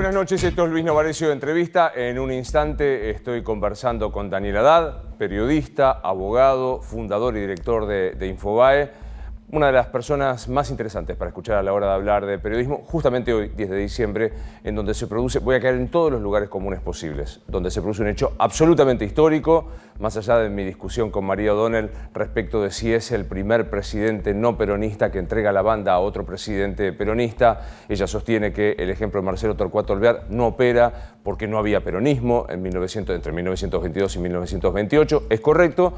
buenas noches, esto es Luis Novarecio de Entrevista. En un instante estoy conversando con Daniel Haddad, periodista, abogado, fundador y director de Infobae. Una de las personas más interesantes para escuchar a la hora de hablar de periodismo, justamente hoy, 10 de diciembre, en donde se produce, voy a caer en todos los lugares comunes posibles, donde se produce un hecho absolutamente histórico, más allá de mi discusión con María O'Donnell respecto de si es el primer presidente no peronista que entrega la banda a otro presidente peronista. Ella sostiene que el ejemplo de Marcelo Torcuato Alvear no opera porque no había peronismo entre 1922 y 1928. Es correcto.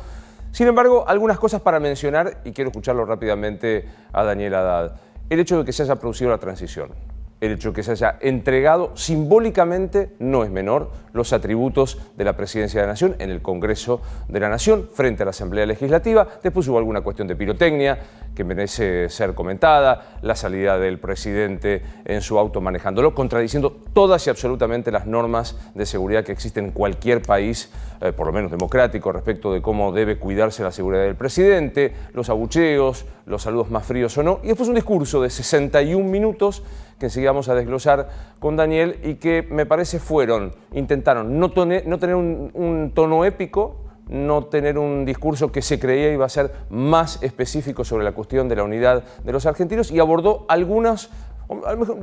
Sin embargo, algunas cosas para mencionar, y quiero escucharlo rápidamente a Daniel Haddad. El hecho de que se haya producido la transición, el hecho de que se haya entregado simbólicamente, no es menor, los atributos de la Presidencia de la Nación en el Congreso de la Nación frente a la Asamblea Legislativa. Después hubo alguna cuestión de pirotecnia que merece ser comentada, la salida del presidente en su auto manejándolo, contradiciendo todas y absolutamente las normas de seguridad que existen en cualquier país, por lo menos democrático, respecto de cómo debe cuidarse la seguridad del presidente, los abucheos, los saludos más fríos o no, y después un discurso de 61 minutos que enseguida vamos a desglosar con Daniel y que me parece intentaron no tener un tono épico, no tener un discurso que se creía iba a ser más específico sobre la cuestión de la unidad de los argentinos, y abordó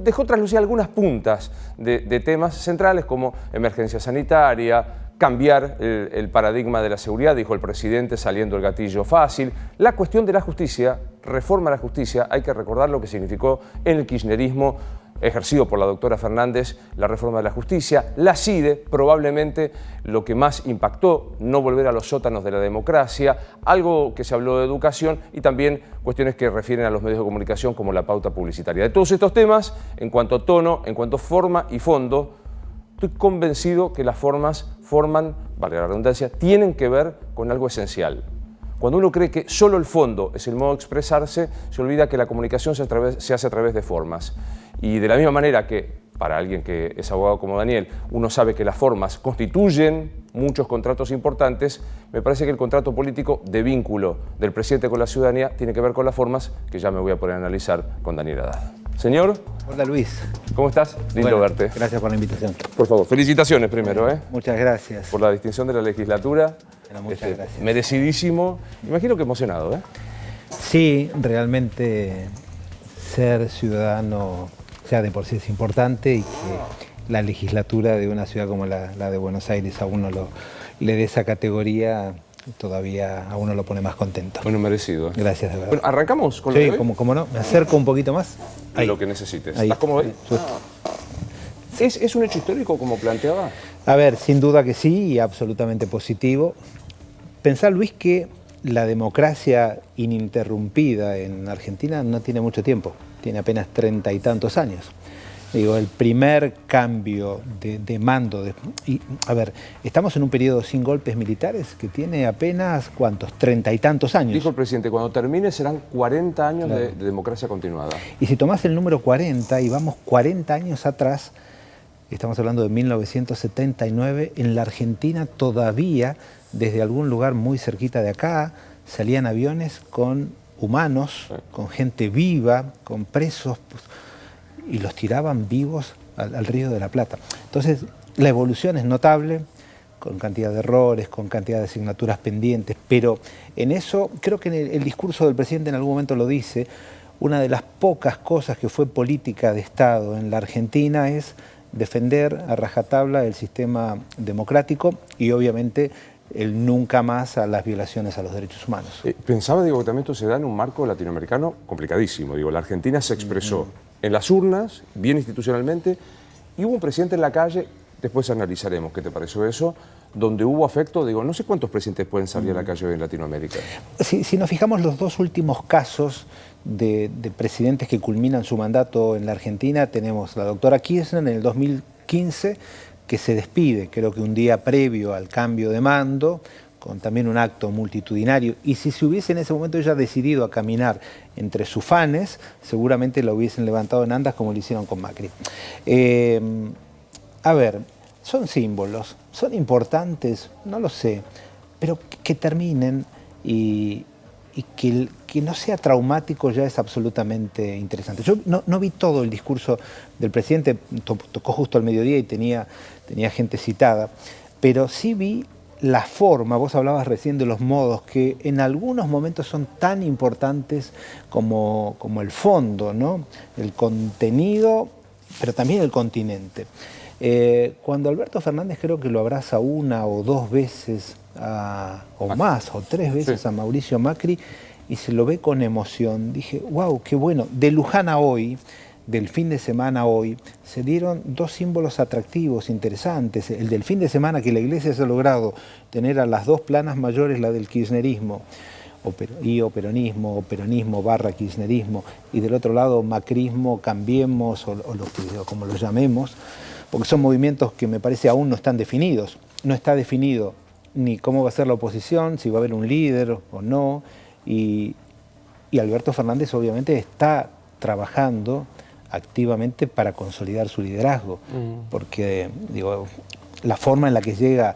dejó traslucir algunas puntas de temas centrales como emergencia sanitaria, cambiar el paradigma de la seguridad, dijo el presidente, saliendo el gatillo fácil. La cuestión de la justicia, reforma a la justicia, hay que recordar lo que significó en el kirchnerismo ejercido por la doctora Fernández, la reforma de la justicia, la CIDE, probablemente lo que más impactó, no volver a los sótanos de la democracia, algo que se habló de educación y también cuestiones que refieren a los medios de comunicación como la pauta publicitaria. De todos estos temas, en cuanto a tono, en cuanto a forma y fondo, estoy convencido que las formas valga la redundancia, tienen que ver con algo esencial. Cuando uno cree que solo el fondo es el modo de expresarse, se olvida que la comunicación se hace a través de formas. Y de la misma manera que, para alguien que es abogado como Daniel, uno sabe que las formas constituyen muchos contratos importantes, me parece que el contrato político de vínculo del presidente con la ciudadanía tiene que ver con las formas, que ya me voy a poner a analizar con Daniel Haddad. Señor. Hola Luis. ¿Cómo estás? Lindo verte. Gracias por la invitación. Por favor, felicitaciones primero. Muchas gracias. Por la distinción de la legislatura. Muchas gracias. Merecidísimo. Imagino que emocionado, ¿eh? Sí, realmente ser ciudadano ya de por sí es importante, y que la legislatura de una ciudad como la de Buenos Aires a uno le dé esa categoría, todavía a uno lo pone más contento. Bueno, merecido. Gracias, de verdad. Bueno, ¿arrancamos con lo de de hoy? Como no. Me acerco un poquito más. Ahí. Lo que necesites. Ahí. ¿Estás cómodo ahí? ¿Es un hecho histórico como planteaba? A ver, sin duda que sí, y absolutamente positivo. Pensar, Luis, que la democracia ininterrumpida en Argentina no tiene mucho tiempo, tiene apenas 30 y tantos años. Digo, el primer cambio de mando, a ver, estamos en un periodo sin golpes militares que tiene apenas, ¿cuántos? 30 y tantos años. Dijo el presidente, cuando termine serán 40 años de democracia continuada. Y si tomás el número 40 y vamos 40 años atrás, estamos hablando de 1979, en la Argentina todavía, desde algún lugar muy cerquita de acá, salían aviones con humanos, con gente viva, con presos, y los tiraban vivos al Río de la Plata. Entonces, la evolución es notable, con cantidad de errores, con cantidad de asignaturas pendientes, pero en eso, creo que en el discurso del presidente en algún momento lo dice, una de las pocas cosas que fue política de Estado en la Argentina es defender a rajatabla el sistema democrático y obviamente el nunca más a las violaciones a los derechos humanos. Pensaba, digo, que también esto se da en un marco latinoamericano complicadísimo. Digo, la Argentina se expresó en las urnas, bien institucionalmente, y hubo un presidente en la calle, después analizaremos qué te pareció eso, donde hubo afecto. Digo, no sé cuántos presidentes pueden salir a la calle hoy en Latinoamérica. Si nos fijamos los dos últimos casos de presidentes que culminan su mandato en la Argentina, tenemos la doctora Kirchner en el 2015, que se despide, creo que un día previo al cambio de mando, con también un acto multitudinario, y si se hubiese en ese momento ella decidido a caminar entre sus fanes, seguramente la hubiesen levantado en andas como lo hicieron con Macri. A ver, son símbolos, son importantes, no lo sé, pero que terminen y y que no sea traumático ya es absolutamente interesante. Yo no vi todo el discurso del presidente, tocó justo al mediodía y tenía gente citada, pero sí vi la forma. Vos hablabas recién de los modos, que en algunos momentos son tan importantes como el fondo, ¿no? El contenido, pero también el continente. Cuando Alberto Fernández creo que lo abraza una o dos veces, o más, o tres veces a Mauricio Macri, y se lo ve con emoción, dije, wow, qué bueno. De Luján a hoy, del fin de semana a hoy, se dieron dos símbolos atractivos, interesantes. El del fin de semana, que la Iglesia se ha logrado tener a las dos planas mayores, la del kirchnerismo, o peronismo barra kirchnerismo, y del otro lado macrismo, cambiemos, o como lo llamemos, porque son movimientos que me parece aún no están definidos. No está definido ni cómo va a ser la oposición, si va a haber un líder o no, y Alberto Fernández obviamente está trabajando activamente para consolidar su liderazgo, porque digo, la forma en la que llega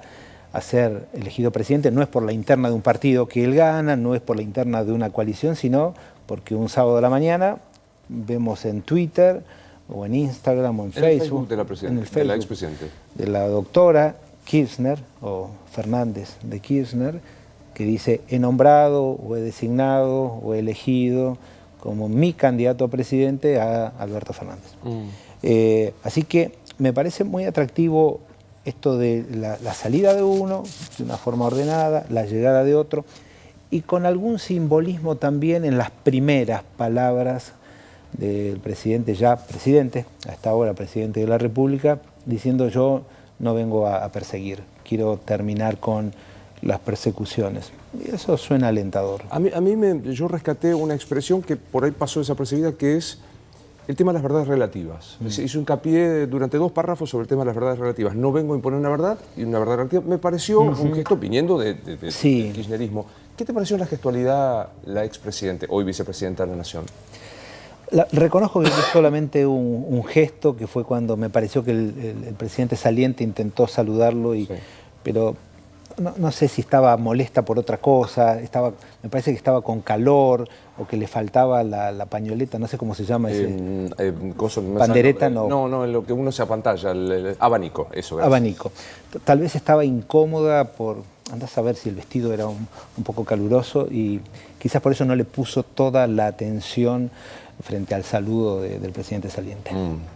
a ser elegido presidente no es por la interna de un partido que él gana, no es por la interna de una coalición, sino porque un sábado a la mañana vemos en Twitter o en Instagram o en Facebook, de la expresidente, de la doctora Kirchner o Fernández de Kirchner, que dice: he nombrado o he designado o he elegido como mi candidato a presidente a Alberto Fernández. Así que me parece muy atractivo esto de la salida de uno de una forma ordenada, la llegada de otro, y con algún simbolismo también en las primeras palabras del presidente, ya presidente, hasta ahora presidente de la República, diciendo: yo no vengo a perseguir, quiero terminar con las persecuciones. Y eso suena alentador. Yo rescaté una expresión que por ahí pasó desapercibida, que es el tema de las verdades relativas. Hizo hincapié durante 2 párrafos sobre el tema de las verdades relativas. No vengo a imponer una verdad y una verdad relativa. Me pareció un gesto viniendo del kirchnerismo. ¿Qué te pareció la gestualidad la expresidente, hoy vicepresidenta de la Nación? Reconozco que es solamente un gesto, que fue cuando me pareció que el presidente saliente intentó saludarlo, pero no sé si estaba molesta por otra cosa, me parece que estaba con calor o que le faltaba la pañoleta, no sé cómo se llama ese. Pandereta, no. No, en lo que uno se apantalla, el abanico, eso. Gracias. Abanico. Tal vez estaba incómoda por, andás a ver si el vestido era un poco caluroso, y quizás por eso no le puso toda la atención frente al saludo del presidente saliente.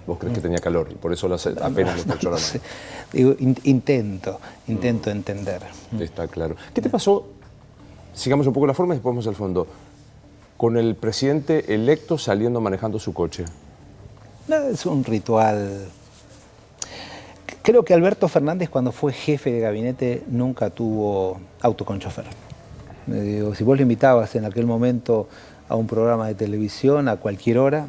¿Vos crees que tenía calor y por eso apenas le ponchó la mano? Digo, intento entender. Está claro. ¿Qué te pasó? Sigamos un poco la forma y después vamos al fondo. Con el presidente electo saliendo manejando su coche. No, es un ritual. Creo que Alberto Fernández, cuando fue jefe de gabinete, nunca tuvo auto con chofer. Digo, si vos lo invitabas en aquel momento a un programa de televisión a cualquier hora,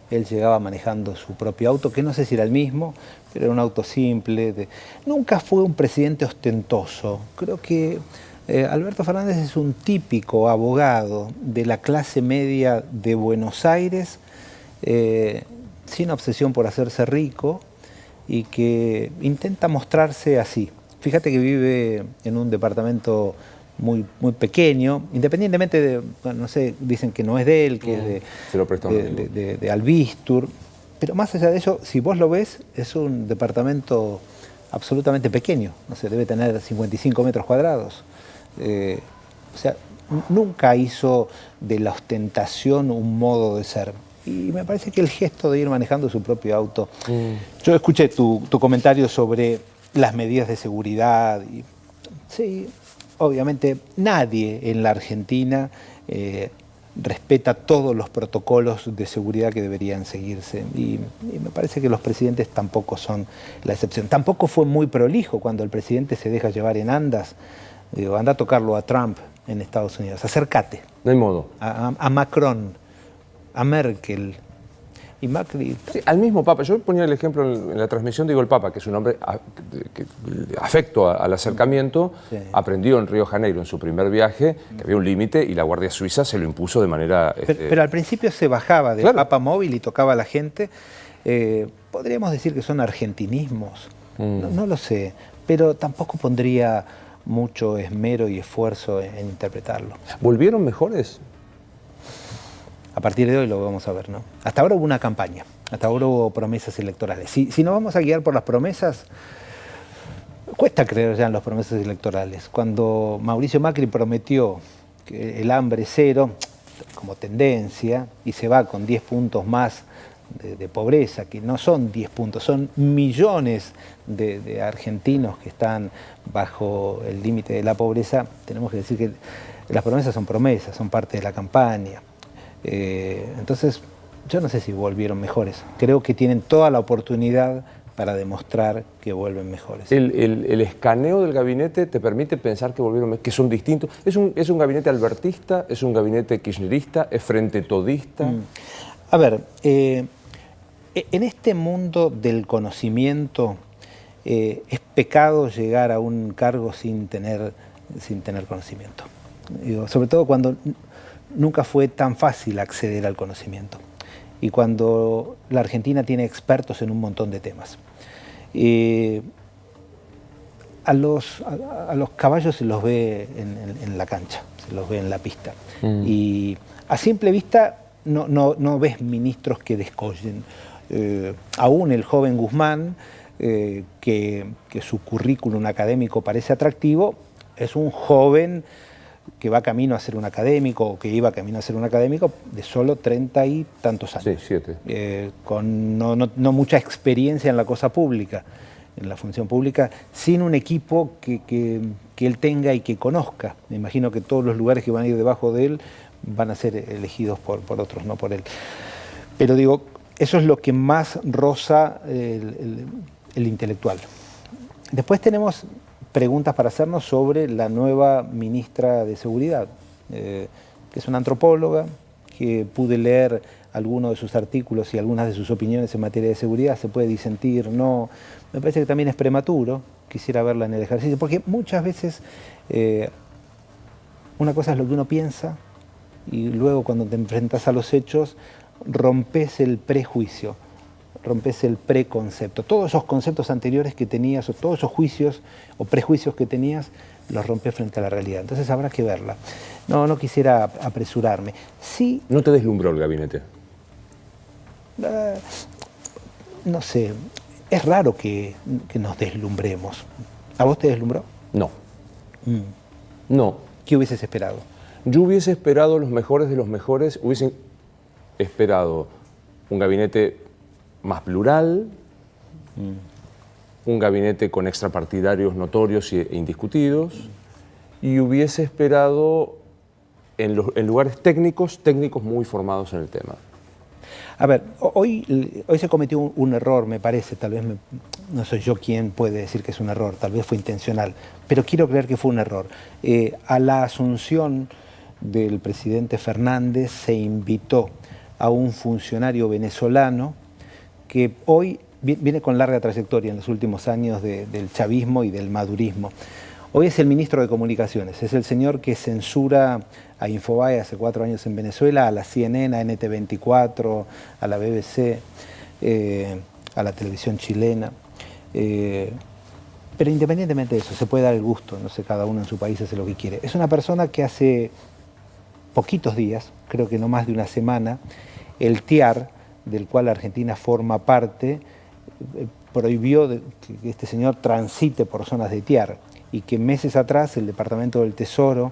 él llegaba manejando su propio auto, que no sé si era el mismo, pero era un auto simple. Nunca fue un presidente ostentoso. Creo que Alberto Fernández es un típico abogado de la clase media de Buenos Aires, sin obsesión por hacerse rico, y que intenta mostrarse así. Fíjate que vive en un departamento muy pequeño, independientemente de, bueno, no sé, dicen que no es de él, que es de Albistur, pero más allá de eso, si vos lo ves, es un departamento absolutamente pequeño, no sé, debe tener 55 metros cuadrados. O sea, nunca hizo de la ostentación un modo de ser. Y me parece que el gesto de ir manejando su propio auto... Yo escuché tu comentario sobre las medidas de seguridad. Sí, obviamente nadie en la Argentina respeta todos los protocolos de seguridad que deberían seguirse. Y me parece que los presidentes tampoco son la excepción. Tampoco fue muy prolijo cuando el presidente se deja llevar en andas. Digo, anda a tocarlo a Trump en Estados Unidos. Acércate. No hay modo. A Macron, a Merkel. Y Macri... Sí, al mismo Papa. Yo ponía el ejemplo en la transmisión, digo, el Papa, que es un hombre afecto al acercamiento, aprendió en Río de Janeiro, en su primer viaje, que había un límite y la Guardia Suiza se lo impuso de manera... Pero al principio se bajaba del Papa móvil y tocaba a la gente. Podríamos decir que son argentinismos. No lo sé, pero tampoco pondría mucho esmero y esfuerzo en interpretarlo. ¿Volvieron mejores? A partir de hoy lo vamos a ver, ¿no? Hasta ahora hubo una campaña, hasta ahora hubo promesas electorales. Si nos vamos a guiar por las promesas, cuesta creer ya en las promesas electorales. Cuando Mauricio Macri prometió que el hambre cero como tendencia y se va con 10 puntos más de pobreza, que no son 10 puntos, son millones de argentinos que están bajo el límite de la pobreza, tenemos que decir que las promesas son promesas, son parte de la campaña. Entonces, yo no sé si volvieron mejores. Creo que tienen toda la oportunidad para demostrar que vuelven mejores. ¿El escaneo del gabinete te permite pensar que volvieron que son distintos? ¿Es un gabinete albertista? ¿Es un gabinete kirchnerista? ¿Es frente todista? A ver, en este mundo del conocimiento es pecado llegar a un cargo sin tener conocimiento. Digo, sobre todo cuando nunca fue tan fácil acceder al conocimiento y cuando la Argentina tiene expertos en un montón de temas. A los caballos se los ve en la cancha, se los ve en la pista. Y a simple vista no ves ministros que descollen. Aún el joven Guzmán, que su currículum académico parece atractivo, es un joven que va camino a ser un académico, o que iba camino a ser un académico, de solo 30 y tantos años. Sí, 7. Con no mucha experiencia en la cosa pública, en la función pública, sin un equipo que él tenga y que conozca. Me imagino que todos los lugares que van a ir debajo de él van a ser elegidos por otros, no por él. Pero digo, eso es lo que más roza el intelectual. Después tenemos preguntas para hacernos sobre la nueva ministra de Seguridad, que es una antropóloga, que pude leer algunos de sus artículos y algunas de sus opiniones en materia de seguridad. Se puede disentir, no. Me parece que también es prematuro, quisiera verla en el ejercicio, porque muchas veces una cosa es lo que uno piensa y luego cuando te enfrentas a los hechos rompes el prejuicio, rompes el preconcepto. Todos esos conceptos anteriores que tenías, o todos esos juicios o prejuicios que tenías, los rompes frente a la realidad. Entonces habrá que verla. No quisiera apresurarme. Sí. ¿No te deslumbró el gabinete? No sé. Es raro que nos deslumbremos. ¿A vos te deslumbró? No. No. ¿Qué hubieses esperado? Yo hubiese esperado los mejores de los mejores. Hubiese esperado un gabinete más plural, un gabinete con extrapartidarios notorios e indiscutidos, y hubiese esperado en lugares técnicos muy formados en el tema. A ver, hoy se cometió un error, me parece, tal vez no soy yo quien puede decir que es un error, tal vez fue intencional, pero quiero creer que fue un error. A la asunción del presidente Fernández se invitó a un funcionario venezolano que hoy viene con larga trayectoria en los últimos años del chavismo y del madurismo. Hoy es el ministro de Comunicaciones, es el señor que censura a Infobae hace 4 años en Venezuela, a la CNN, a NT24, a la BBC, a la televisión chilena. Pero independientemente de eso, se puede dar el gusto, no sé, cada uno en su país hace lo que quiere. Es una persona que hace poquitos días, creo que no más de una semana, el TIAR, del cual Argentina forma parte, prohibió que este señor transite por zonas de TIAR y que meses atrás el Departamento del Tesoro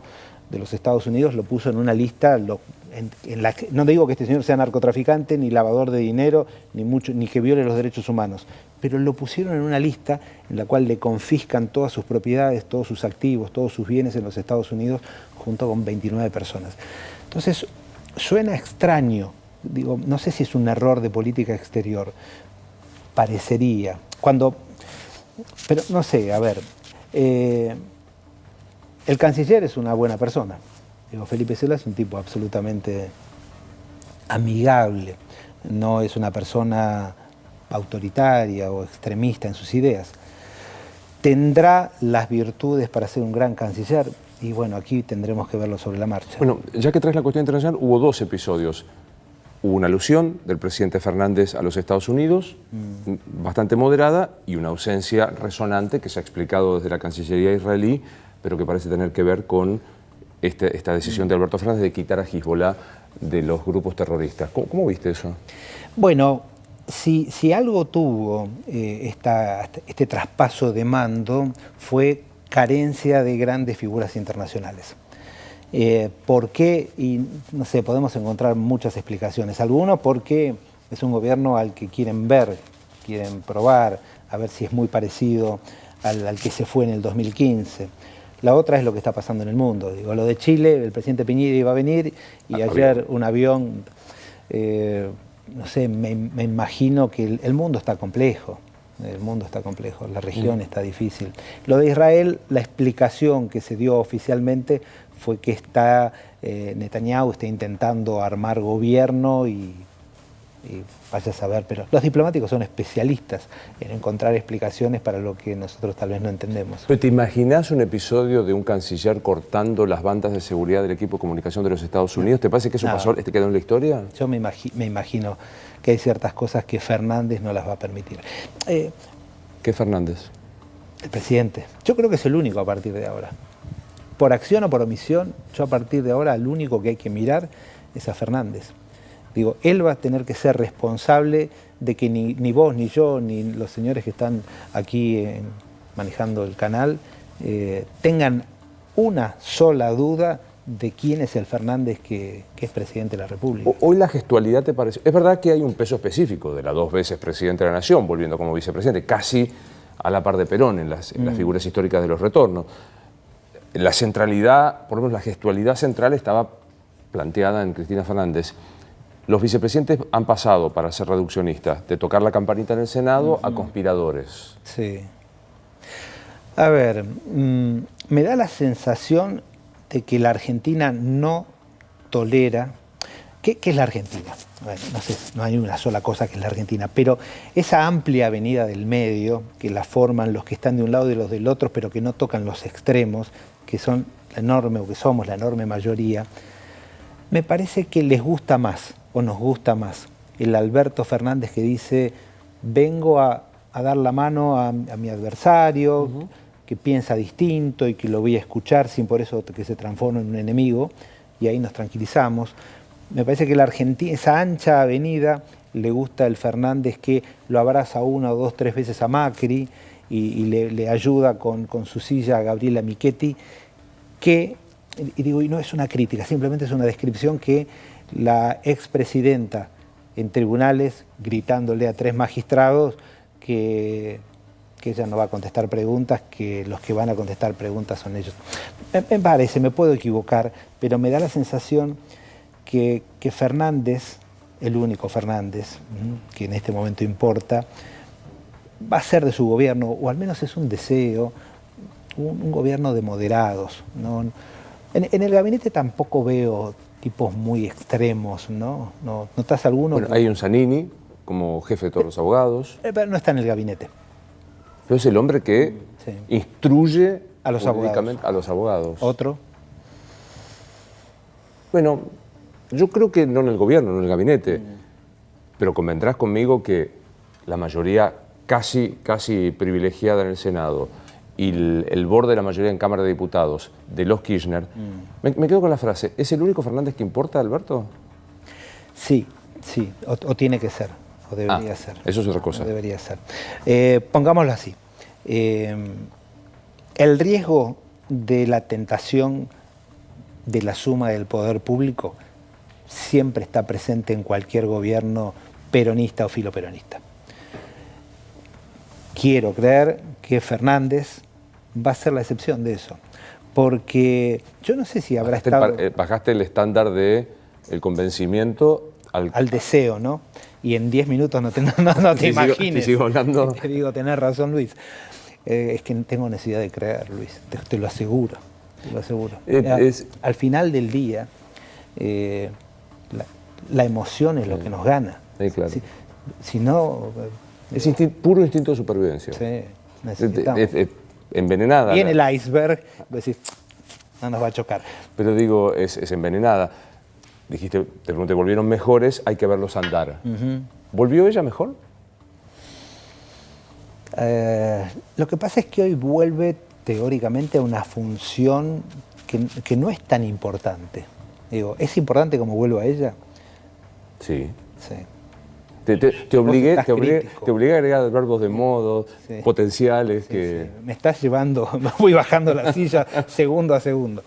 de los Estados Unidos lo puso en una lista en la que, no digo que este señor sea narcotraficante, ni lavador de dinero, ni que viole los derechos humanos, pero lo pusieron en una lista en la cual le confiscan todas sus propiedades, todos sus activos, todos sus bienes en los Estados Unidos, junto con 29 personas. Entonces, suena extraño. Digo, no sé si es un error de política exterior, parecería. Pero no sé, a ver, el canciller es una buena persona. Digo, Felipe Solá es un tipo absolutamente amigable, no es una persona autoritaria o extremista en sus ideas. ¿Tendrá las virtudes para ser un gran canciller? Y bueno, aquí tendremos que verlo sobre la marcha. Bueno, ya que traes la cuestión internacional, hubo 2 episodios. Hubo una alusión del presidente Fernández a los Estados Unidos, bastante moderada, y una ausencia resonante que se ha explicado desde la Cancillería israelí pero que parece tener que ver con esta decisión de Alberto Fernández de quitar a Hezbollah de los grupos terroristas. ¿Cómo viste eso? Bueno, si algo tuvo este traspaso de mando fue carencia de grandes figuras internacionales. ¿Por qué? Y no sé, podemos encontrar muchas explicaciones. Algunos porque es un gobierno al que quieren ver, quieren probar, a ver si es muy parecido al que se fue en el 2015. La otra es lo que está pasando en el mundo. Digo, lo de Chile, el presidente Piñera iba a venir y ayer un avión, no sé, me imagino que el mundo está complejo. El mundo está complejo, la región está difícil. Lo de Israel, la explicación que se dio oficialmente fue que Netanyahu está intentando armar gobierno y vaya a saber, pero los diplomáticos son especialistas en encontrar explicaciones para lo que nosotros tal vez no entendemos. ¿Pero te imaginas un episodio de un canciller cortando las bandas de seguridad del equipo de comunicación de los Estados Unidos? ¿Te parece que eso pasó, quedó en la historia? Yo me imagino que hay ciertas cosas que Fernández no las va a permitir. ¿Qué Fernández? El presidente. Yo creo que es el único a partir de ahora. Por acción o por omisión, yo a partir de ahora el único que hay que mirar es a Fernández. Digo, él va a tener que ser responsable de que ni vos, ni yo, ni los señores que están aquí manejando el canal tengan una sola duda de quién es el Fernández que es presidente de la República. Hoy la gestualidad te parece... Es verdad que hay un peso específico de la 2 veces presidente de la Nación, volviendo como vicepresidente, casi a la par de Perón en las figuras históricas de los retornos. La centralidad, por lo menos la gestualidad central estaba planteada en Cristina Fernández. Los vicepresidentes han pasado, para ser reduccionistas, de tocar la campanita en el Senado a conspiradores. Sí. A ver, me da la sensación de que la Argentina no tolera... ¿Qué es la Argentina? Bueno, no sé, no hay una sola cosa que es la Argentina, pero esa amplia avenida del medio, que la forman los que están de un lado y los del otro, pero que no tocan los extremos, que son la enorme, o que somos la enorme mayoría, me parece que les gusta más, o nos gusta más, el Alberto Fernández que dice, vengo a dar la mano a mi adversario, que piensa distinto y que lo voy a escuchar sin por eso que se transforme en un enemigo, y ahí nos tranquilizamos. Me parece que la Argentina, esa ancha avenida, le gusta el Fernández que lo abraza 1, 2, 3 veces a Macri y le ayuda con su silla a Gabriela Michetti, que, y digo, y no es una crítica, simplemente es una descripción que la expresidenta en tribunales gritándole a 3 magistrados que ella no va a contestar preguntas, que los que van a contestar preguntas son ellos. Me parece, me puedo equivocar, pero me da la sensación que Fernández, el único Fernández, que en este momento importa, va a ser de su gobierno, o al menos es un deseo, un gobierno de moderados, ¿no? En el gabinete tampoco veo tipos muy extremos, ¿no? ¿Notas alguno? Bueno, hay un Zanini como jefe de todos los abogados. Pero no está en el gabinete. Pero es el hombre que instruye a los abogados. ¿Otro? Bueno, yo creo que no en el gobierno, no en el gabinete, pero convendrás conmigo que la mayoría casi privilegiada en el Senado y el borde de la mayoría en Cámara de Diputados de los Kirchner, me quedo con la frase, ¿es el único Fernández que importa, Alberto? Sí, o tiene que ser, o debería ser. Eso es otra cosa. Debería ser. Pongámoslo así. El riesgo de la tentación de la suma del poder público siempre está presente en cualquier gobierno peronista o filoperonista. Quiero creer que Fernández va a ser la excepción de eso, porque yo no sé si habrá estado... Bajaste el estándar del convencimiento al deseo, ¿no? Y en 10 minutos no te imagines. Te sigo hablando. Te digo, tenés razón, Luis. Es que tengo necesidad de creer, Luis, te lo aseguro. Te lo aseguro. Al final del día, la emoción es lo que nos gana. Sí, claro. Si no... Es puro instinto de supervivencia. Sí, necesitamos. Es envenenada. Viene el iceberg, decís, no nos va a chocar. Pero digo, es envenenada. Dijiste, te pregunté, ¿volvieron mejores? Hay que verlos andar. ¿Volvió ella mejor? Lo que pasa es que hoy vuelve teóricamente a una función que no es tan importante. Digo, ¿es importante como vuelvo a ella? Sí. Sí. Te obligué a agregar verbos de modo, Sí. potenciales, Sí, que... sí. Me estás llevando, me voy bajando la silla segundo a segundo.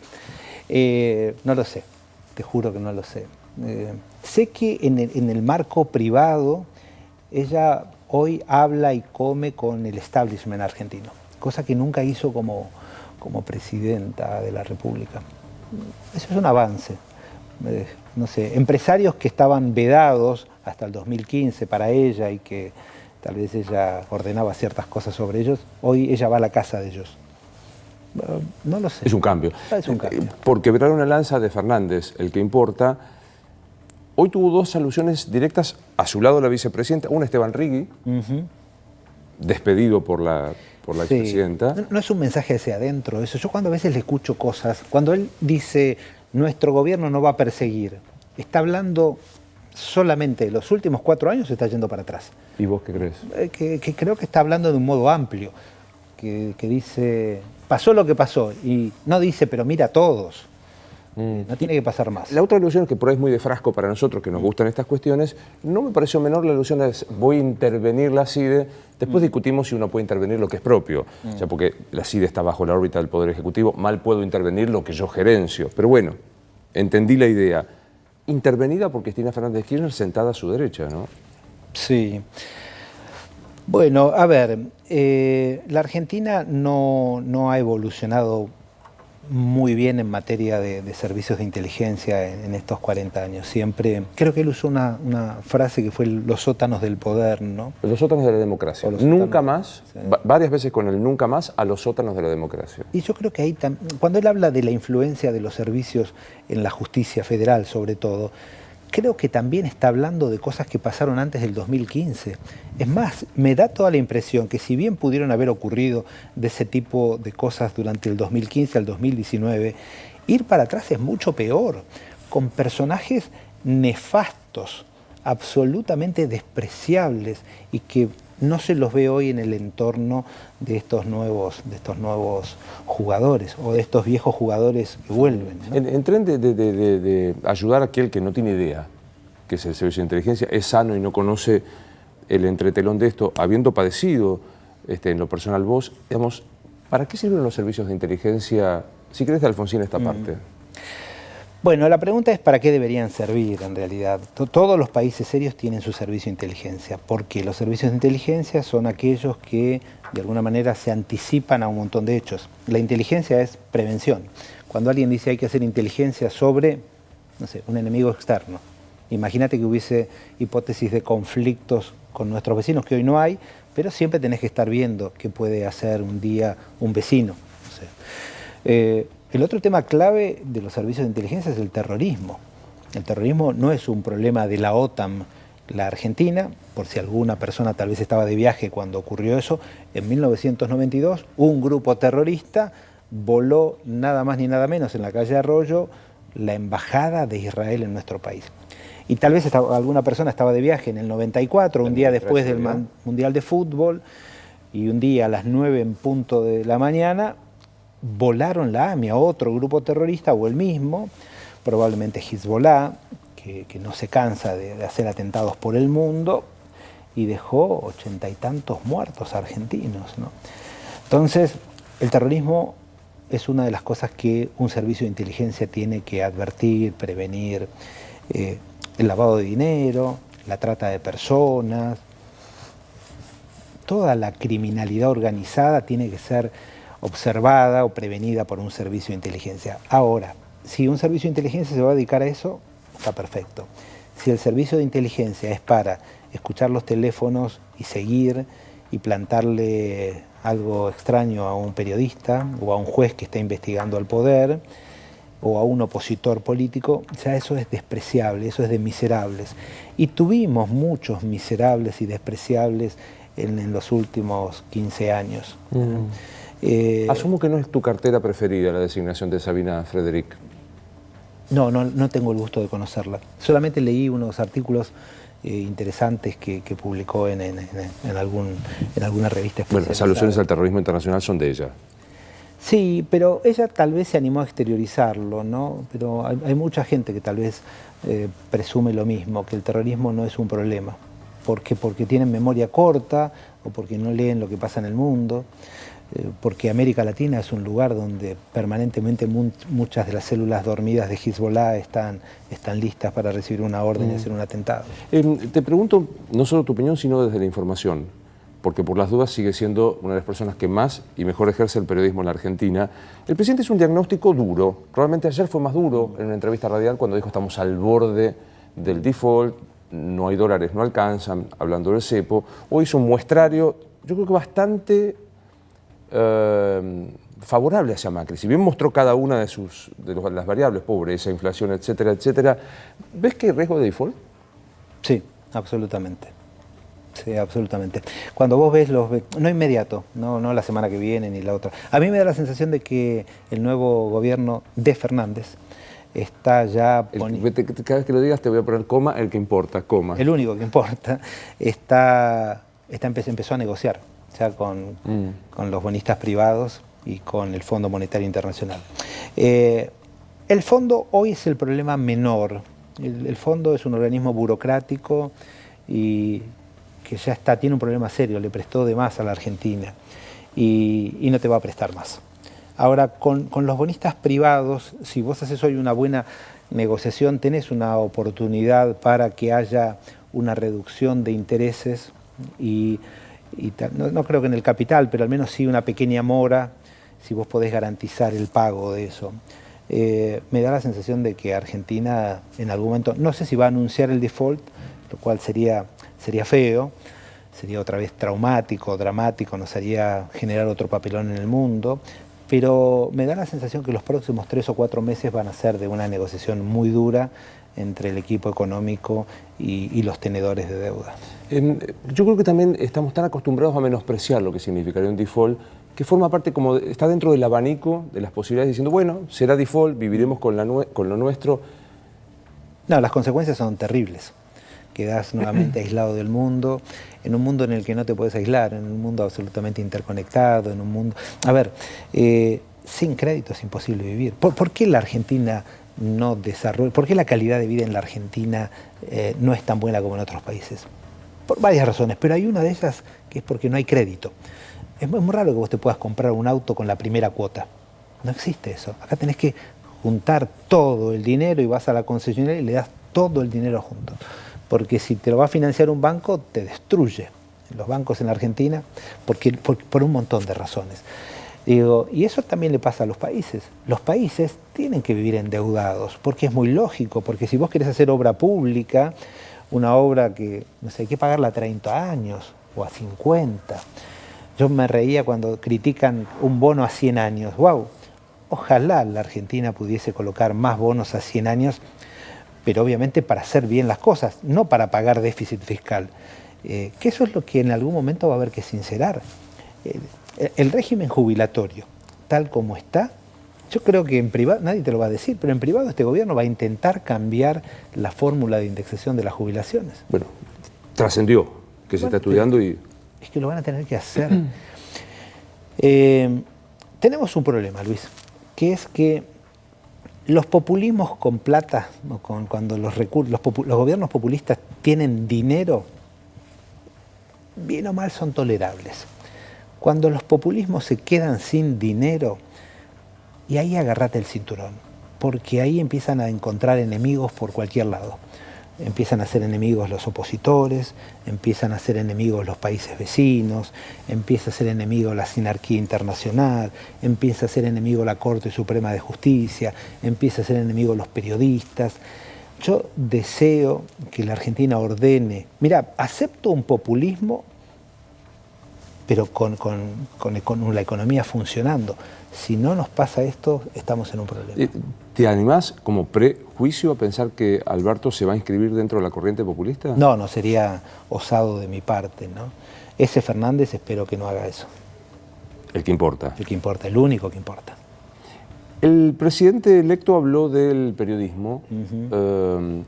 No lo sé, te juro que no lo sé. Sé que en el marco privado ella hoy habla y come con el establishment argentino, cosa que nunca hizo como presidenta de la República. Eso es un avance. No sé, empresarios que estaban vedados hasta el 2015 para ella y que tal vez ella ordenaba ciertas cosas sobre ellos, hoy ella va a la casa de ellos. No lo sé. Es un cambio. Es un cambio. Por quebrar una lanza de Fernández, el que importa, hoy tuvo dos alusiones directas a su lado la vicepresidenta, una Esteban Rigui, despedido por la Sí. expresidenta. No es un mensaje hacia adentro eso. Yo cuando a veces le escucho cosas, cuando él dice nuestro gobierno no va a perseguir, está hablando solamente de los últimos 4 años, se está yendo para atrás. ¿Y vos qué crees? Que creo que está hablando de un modo amplio, que dice, pasó lo que pasó, y no dice, pero mira a todos. No tiene que pasar más. La otra alusión, que por ahí es muy de frasco para nosotros, que nos gustan estas cuestiones, no me pareció menor la alusión de voy a intervenir la CIDE. Después discutimos si uno puede intervenir lo que es propio. O sea, porque la CIDE está bajo la órbita del Poder Ejecutivo, mal puedo intervenir lo que yo gerencio. Pero bueno, entendí la idea. Intervenida por Cristina Fernández de Kirchner sentada a su derecha, ¿no? Sí. Bueno, a ver, la Argentina no ha evolucionado muy bien en materia de servicios de inteligencia en estos 40 años. Siempre, creo que él usó una frase que fue los sótanos del poder, ¿no? Los sótanos de la democracia. Nunca más, sí. Varias veces con el nunca más, a los sótanos de la democracia. Y yo creo que ahí, cuando él habla de la influencia de los servicios en la justicia federal, sobre todo, creo que también está hablando de cosas que pasaron antes del 2015. Es más, me da toda la impresión que si bien pudieron haber ocurrido de ese tipo de cosas durante el 2015 al 2019, ir para atrás es mucho peor, con personajes nefastos, absolutamente despreciables y que no se los ve hoy en el entorno de estos nuevos jugadores o de estos viejos jugadores que vuelven, ¿no? En tren de ayudar a aquel que no tiene idea, que es el servicio de inteligencia, es sano y no conoce el entretelón de esto, habiendo padecido en lo personal vos, digamos, ¿para qué sirven los servicios de inteligencia? Si querés, Alfonsín, esta parte. Bueno, la pregunta es ¿para qué deberían servir en realidad? Todos los países serios tienen su servicio de inteligencia, porque los servicios de inteligencia son aquellos que de alguna manera se anticipan a un montón de hechos. La inteligencia es prevención. Cuando alguien dice hay que hacer inteligencia sobre, no sé, un enemigo externo, imagínate que hubiese hipótesis de conflictos con nuestros vecinos, que hoy no hay, pero siempre tenés que estar viendo qué puede hacer un día un vecino. No sé. El otro tema clave de los servicios de inteligencia es el terrorismo. El terrorismo no es un problema de la OTAN, la Argentina, por si alguna persona tal vez estaba de viaje cuando ocurrió eso. En 1992, un grupo terrorista voló nada más ni nada menos en la calle Arroyo la embajada de Israel en nuestro país. Y tal vez alguna persona estaba de viaje en el 94, un día después del Mundial de Fútbol, y un día a las 9 en punto de la mañana, volaron la AMIA, otro grupo terrorista o el mismo, probablemente Hezbollah, que no se cansa de hacer atentados por el mundo, y dejó 80 y tantos muertos argentinos, ¿no? Entonces, el terrorismo es una de las cosas que un servicio de inteligencia tiene que advertir, prevenir. El lavado de dinero, la trata de personas, toda la criminalidad organizada tiene que ser observada o prevenida por un servicio de inteligencia. Ahora, si un servicio de inteligencia se va a dedicar a eso, está perfecto. Si el servicio de inteligencia es para escuchar los teléfonos y seguir y plantarle algo extraño a un periodista o a un juez que está investigando al poder o a un opositor político, ya eso es despreciable, eso es de miserables. Y tuvimos muchos miserables y despreciables en los últimos 15 años. Asumo que no es tu cartera preferida la designación de Sabina Frederick. No tengo el gusto de conocerla. Solamente leí unos artículos interesantes que publicó en alguna revista especializada. Bueno, las alusiones al terrorismo internacional son de ella. Sí, pero ella tal vez se animó a exteriorizarlo, ¿no? Pero hay mucha gente que tal vez presume lo mismo, que el terrorismo no es un problema. Porque tienen memoria corta o porque no leen lo que pasa en el mundo, porque América Latina es un lugar donde permanentemente muchas de las células dormidas de Hezbollah están listas para recibir una orden y hacer un atentado. Te pregunto no solo tu opinión, sino desde la información, porque por las dudas sigue siendo una de las personas que más y mejor ejerce el periodismo en la Argentina. El presidente hizo un diagnóstico duro, probablemente ayer fue más duro en una entrevista radial cuando dijo estamos al borde del default, no hay dólares, no alcanzan, hablando del cepo. Hoy hizo un muestrario, yo creo que bastante favorable hacia Macri. Si bien mostró cada una de las variables, pobreza, inflación, etcétera, etcétera, ¿ves que hay riesgo de default? Sí, absolutamente. Sí, absolutamente. Cuando vos ves no inmediato, no la semana que viene ni la otra. A mí me da la sensación de que el nuevo gobierno de Fernández está ya poniendo... Cada vez que lo digas te voy a poner coma, el que importa, coma. El único que importa, empezó a negociar ya con los bonistas privados y con el Fondo Monetario Internacional. El fondo hoy es el problema menor. El fondo es un organismo burocrático y que ya tiene un problema serio, le prestó de más a la Argentina y no te va a prestar más. Ahora, con los bonistas privados, si vos haces hoy una buena negociación, tenés una oportunidad para que haya una reducción de intereses no creo que en el capital, pero al menos sí una pequeña mora, si vos podés garantizar el pago de eso. Me da la sensación de que Argentina en algún momento, no sé si va a anunciar el default, lo cual sería feo, sería otra vez traumático, dramático, nos haría generar otro papelón en el mundo, pero me da la sensación que los próximos 3 o 4 meses van a ser de una negociación muy dura entre el equipo económico y los tenedores de deuda. Yo creo que también estamos tan acostumbrados a menospreciar lo que significaría un default, que forma parte, como está dentro del abanico de las posibilidades, diciendo, bueno, será default, viviremos con lo nuestro. No, las consecuencias son terribles. Quedás nuevamente aislado del mundo, en un mundo en el que no te puedes aislar, en un mundo absolutamente interconectado, en un mundo... A ver, sin crédito es imposible vivir. ¿Por qué la Argentina no desarrolla? ¿Por qué la calidad de vida en la Argentina no es tan buena como en otros países? Por varias razones, pero hay una de ellas que es porque no hay crédito. Es muy raro que vos te puedas comprar un auto con la primera cuota. No existe eso. Acá tenés que juntar todo el dinero y vas a la concesionaria y le das todo el dinero junto. Porque si te lo va a financiar un banco, te destruye. Los bancos en la Argentina, por un montón de razones. Y eso también le pasa a los países. Los países tienen que vivir endeudados, porque es muy lógico, porque si vos querés hacer obra pública, una obra que, no sé, hay que pagarla a 30 años o a 50. Yo me reía cuando critican un bono a 100 años. ¡Wow! Ojalá la Argentina pudiese colocar más bonos a 100 años, pero obviamente para hacer bien las cosas, no para pagar déficit fiscal. Que eso es lo que en algún momento va a haber que sincerar. El régimen jubilatorio, tal como está, yo creo que en privado, nadie te lo va a decir, pero en privado este gobierno va a intentar cambiar la fórmula de indexación de las jubilaciones. Bueno, trascendió, que se está estudiando y... Es que lo van a tener que hacer. Tenemos un problema, Luis, que es que los populismos con plata, cuando los gobiernos populistas tienen dinero, bien o mal son tolerables. Cuando los populismos se quedan sin dinero, y ahí agárrate el cinturón, porque ahí empiezan a encontrar enemigos por cualquier lado. Empiezan a ser enemigos los opositores, empiezan a ser enemigos los países vecinos, empieza a ser enemigo la sinarquía internacional, empieza a ser enemigo la Corte Suprema de Justicia, empieza a ser enemigo los periodistas. Yo deseo que la Argentina ordene, mira, acepto un populismo, pero con la economía funcionando. Si no nos pasa esto, estamos en un problema. ¿Te animás como prejuicio a pensar que Alberto se va a inscribir dentro de la corriente populista? No sería osado de mi parte, ¿no? Ese Fernández espero que no haga eso. El que importa. El que importa, el único que importa. El presidente electo habló del periodismo,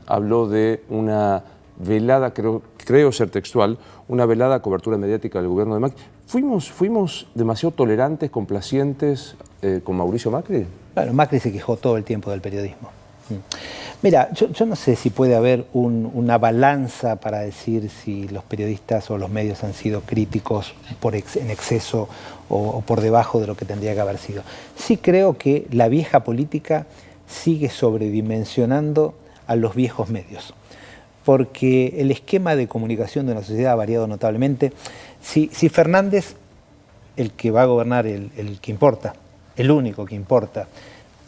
habló de una velada, creo ser textual, una velada cobertura mediática del gobierno de Macri. ¿Fuimos demasiado tolerantes, complacientes ¿Con Mauricio Macri? Bueno, Macri se quejó todo el tiempo del periodismo. Mira, yo no sé si puede haber una balanza para decir si los periodistas o los medios han sido críticos en exceso o por debajo de lo que tendría que haber sido. Sí creo que la vieja política sigue sobredimensionando a los viejos medios, porque el esquema de comunicación de una sociedad ha variado notablemente. Si Fernández, el que va a gobernar, el que importa, el único que importa,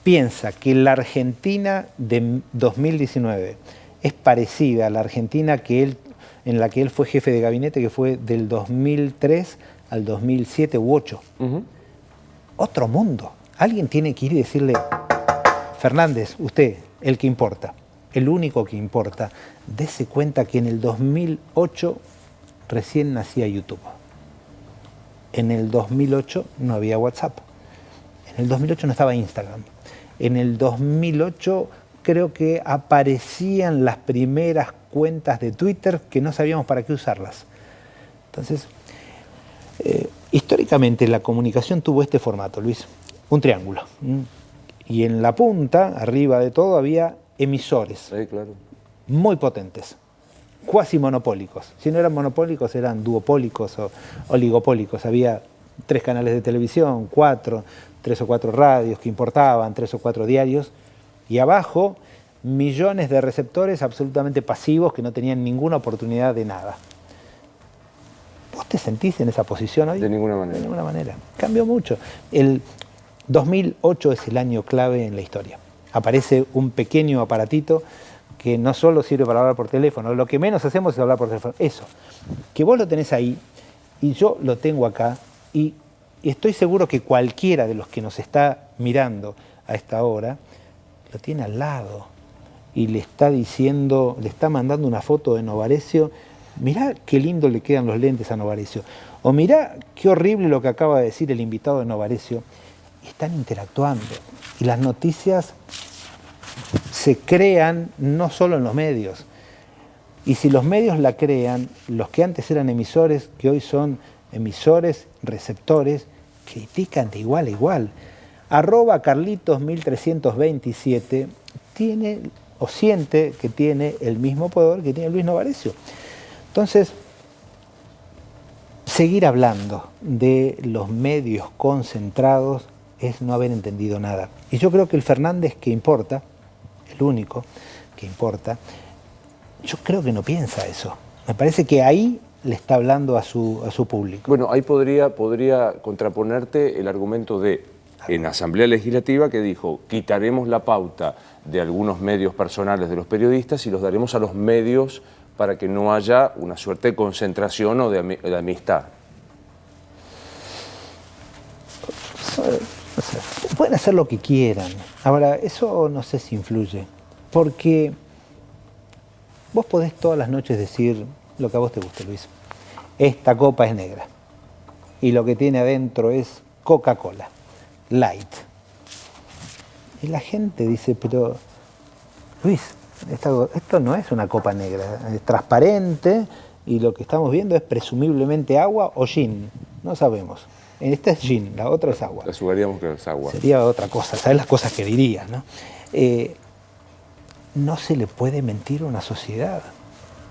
piensa que la Argentina de 2019 es parecida a la Argentina en la que él fue jefe de gabinete, que fue del 2003 al 2007 u 2008. Otro mundo. Alguien tiene que ir y decirle, Fernández, usted, el que importa, el único que importa, dése cuenta que en el 2008 recién nacía YouTube. En el 2008 no había WhatsApp. En el 2008 no estaba Instagram. En el 2008 creo que aparecían las primeras cuentas de Twitter que no sabíamos para qué usarlas. Entonces, históricamente la comunicación tuvo este formato, Luis, un triángulo. Y en la punta, arriba de todo, había emisores. Sí, claro. Muy potentes, cuasi monopólicos. Si no eran monopólicos, eran duopólicos o oligopólicos. Había 3 canales de televisión, 4, 3 o 4 radios que importaban, 3 o 4 diarios, y abajo millones de receptores absolutamente pasivos que no tenían ninguna oportunidad de nada. ¿Vos te sentís en esa posición hoy? De ninguna manera. De ninguna manera. Cambió mucho. El 2008 es el año clave en la historia. Aparece un pequeño aparatito que no solo sirve para hablar por teléfono, lo que menos hacemos es hablar por teléfono. Eso, que vos lo tenés ahí y yo lo tengo acá y estoy seguro que cualquiera de los que nos está mirando a esta hora lo tiene al lado y le está diciendo, le está mandando una foto de Novarecio. Mirá qué lindo le quedan los lentes a Novarecio. O mirá qué horrible lo que acaba de decir el invitado de Novarecio. Y están interactuando. Y las noticias se crean no solo en los medios. Y si los medios la crean, los que antes eran emisores, que hoy son emisores, receptores, critican de igual a igual. @Carlitos1327 tiene o siente que tiene el mismo poder que tiene Luis Novarecio. Entonces, seguir hablando de los medios concentrados es no haber entendido nada. Y yo creo que el Fernández que importa, el único que importa, yo creo que no piensa eso. Me parece que ahí le está hablando a su público. Bueno, ahí podría contraponerte el argumento en Asamblea Legislativa que dijo, quitaremos la pauta de algunos medios personales de los periodistas y los daremos a los medios para que no haya una suerte de concentración o de amistad. No sé, pueden hacer lo que quieran. Ahora, eso no sé si influye, porque vos podés todas las noches decir lo que a vos te guste, Luis. Esta copa es negra y lo que tiene adentro es Coca-Cola, light. Y la gente dice, pero Luis, esto no es una copa negra, es transparente y lo que estamos viendo es presumiblemente agua o gin, no sabemos. Esta es gin, la otra es agua. Asumiríamos que es agua. Sería otra cosa, ¿sabes las cosas que dirías, no? No se le puede mentir a una sociedad.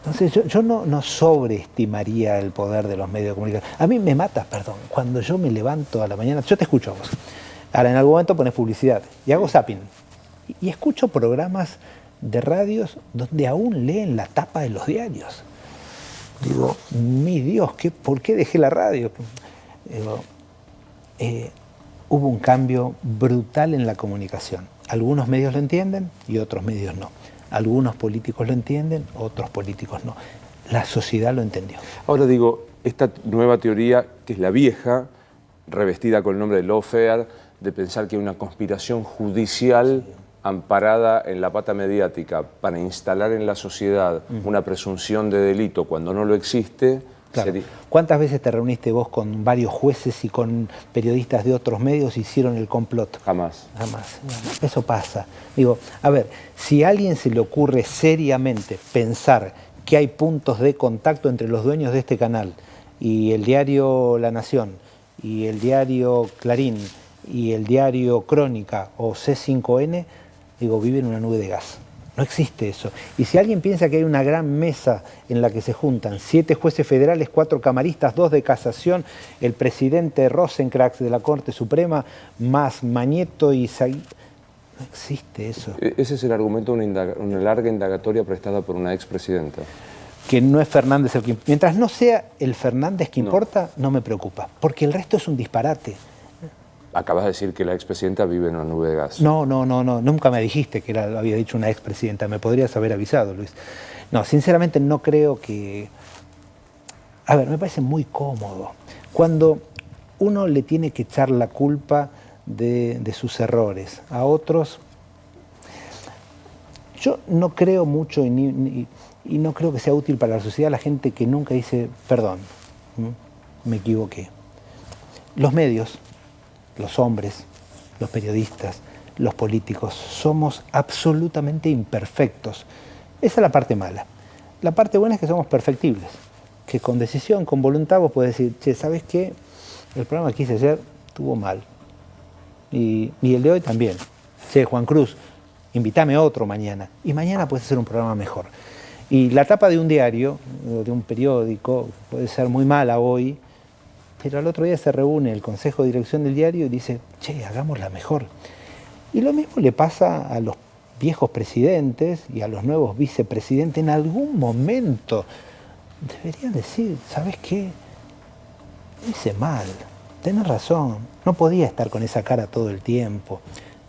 Entonces yo no sobreestimaría el poder de los medios de comunicación. A mí me mata, perdón, cuando yo me levanto a la mañana, yo te escucho a vos. Ahora en algún momento pones publicidad y hago zapping. Y escucho programas de radios donde aún leen la tapa de los diarios. Digo, mi Dios, ¿por qué dejé la radio? Digo, hubo un cambio brutal en la comunicación. Algunos medios lo entienden y otros medios no. Algunos políticos lo entienden, otros políticos no. La sociedad lo entendió. Ahora digo, esta nueva teoría, que es la vieja, revestida con el nombre de lawfare, de pensar que hay una conspiración judicial amparada en la pata mediática para instalar en la sociedad una presunción de delito cuando no lo existe. Claro. ¿Cuántas veces te reuniste vos con varios jueces y con periodistas de otros medios y hicieron el complot? Jamás. Jamás. Bueno, eso pasa. Digo, a ver, si a alguien se le ocurre seriamente pensar que hay puntos de contacto entre los dueños de este canal y el diario La Nación y el diario Clarín y el diario Crónica o C5N, digo, vive en una nube de gas. No existe eso. Y si alguien piensa que hay una gran mesa en la que se juntan 7 jueces federales, 4 camaristas, 2 de casación, el presidente Rosenkrantz de la Corte Suprema, más Mañeto y Sagui... No existe eso. Ese es el argumento de una larga indagatoria prestada por una expresidenta. Que no es Fernández el que... Mientras no sea el Fernández que importa, no me preocupa, porque el resto es un disparate. Acabas de decir que la expresidenta vive en una nube de gas. No, nunca me dijiste que lo había dicho una expresidenta, me podrías haber avisado, Luis. No, sinceramente no creo que... A ver, me parece muy cómodo. Cuando uno le tiene que echar la culpa de sus errores a otros, yo no creo mucho y no creo que sea útil para la sociedad la gente que nunca dice, perdón, me equivoqué. Los medios, los hombres, los periodistas, los políticos, somos absolutamente imperfectos. Esa es la parte mala. La parte buena es que somos perfectibles, que con decisión, con voluntad vos podés decir, che, ¿sabes qué? El programa que hice ayer estuvo mal. Y el de hoy también. Che, Juan Cruz, invítame otro mañana. Y mañana puedes hacer un programa mejor. Y la tapa de un diario, de un periódico, puede ser muy mala hoy, pero al otro día se reúne el consejo de dirección del diario y dice, che, hagámosla mejor. Y lo mismo le pasa a los viejos presidentes y a los nuevos vicepresidentes. En algún momento deberían decir, ¿sabes qué? Hice mal, tenés razón, no podía estar con esa cara todo el tiempo,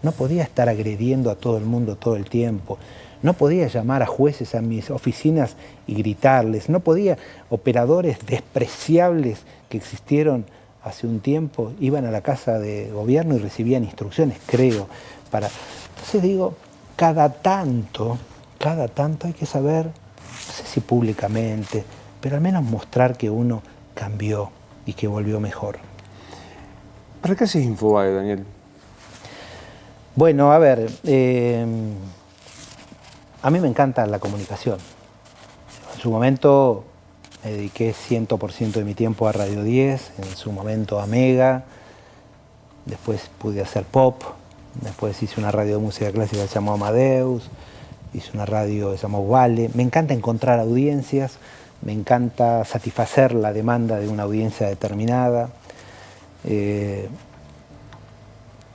no podía estar agrediendo a todo el mundo todo el tiempo, no podía llamar a jueces a mis oficinas y gritarles, no podía, operadores despreciables que existieron hace un tiempo, iban a la casa de gobierno y recibían instrucciones, creo, para... Entonces digo, cada tanto hay que saber, no sé si públicamente, pero al menos mostrar que uno cambió y que volvió mejor. ¿Para qué haces Infobae, Daniel? Bueno, a ver, a mí me encanta la comunicación. En su momento me dediqué 100% de mi tiempo a Radio 10, en su momento a Mega, después pude hacer pop, después hice una radio de música clásica que se llamó Amadeus, hice una radio que se llamó Vale. Me encanta encontrar audiencias, me encanta satisfacer la demanda de una audiencia determinada.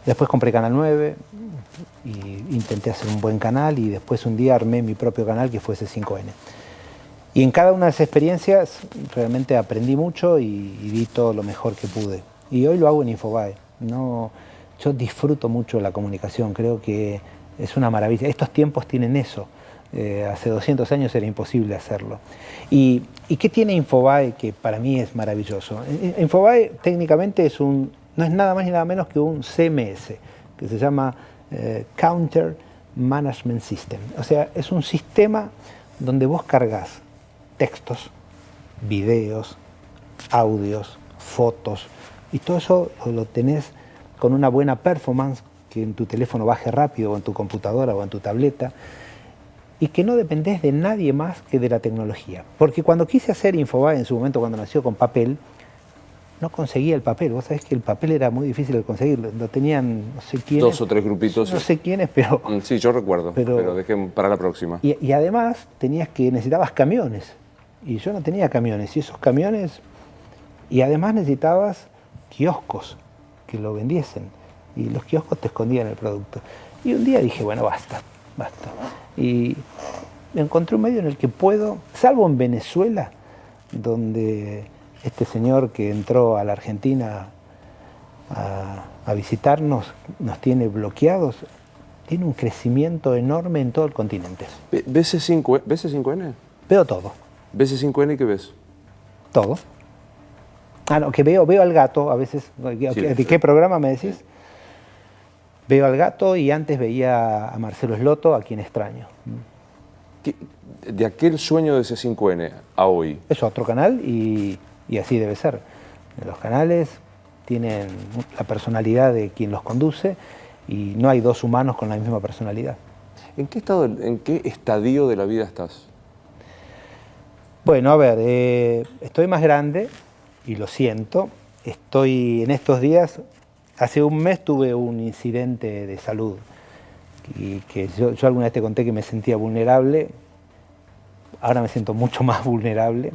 Después compré Canal 9 y intenté hacer un buen canal y después un día armé mi propio canal que fue C5N. Y en cada una de esas experiencias realmente aprendí mucho y di todo lo mejor que pude. Y hoy lo hago en Infobae. No, yo disfruto mucho la comunicación, creo que es una maravilla. Estos tiempos tienen eso. Hace 200 años era imposible hacerlo. ¿Y qué tiene Infobae que para mí es maravilloso? Infobae técnicamente no es nada más ni nada menos que un CMS, que se llama Counter Management System. O sea, es un sistema donde vos cargas textos, videos, audios, fotos, y todo eso lo tenés con una buena performance, que en tu teléfono baje rápido, o en tu computadora, o en tu tableta, y que no dependés de nadie más que de la tecnología. Porque cuando quise hacer Infobae en su momento, cuando nació con papel, no conseguía el papel. Vos sabés que el papel era muy difícil de conseguir. Lo tenían, no sé quiénes. 2 o 3 grupitos. No sé quiénes, pero... Sí, yo recuerdo, pero dejé para la próxima. Y además necesitabas camiones. Y yo no tenía camiones. Y esos camiones... Y además necesitabas kioscos que lo vendiesen. Y los kioscos te escondían el producto. Y un día dije, bueno, basta. Y encontré un medio en el que puedo, salvo en Venezuela, donde este señor que entró a la Argentina a visitarnos nos tiene bloqueados, tiene un crecimiento enorme en todo el continente. ¿Ves C5N? Veo todo. ¿Ves C5N y qué ves? Todo. Ah, no, que veo al gato a veces. Sí, ¿De qué programa me decís? Veo al gato y antes veía a Marcelo Slotto, a quien extraño. De aquel sueño de C5N a hoy. Es otro canal y así debe ser. Los canales tienen la personalidad de quien los conduce y no hay dos humanos con la misma personalidad. ¿En qué estadio de la vida estás? Bueno, a ver, estoy más grande y lo siento. Estoy en estos días hace un mes tuve un incidente de salud y que yo alguna vez te conté que me sentía vulnerable, ahora me siento mucho más vulnerable.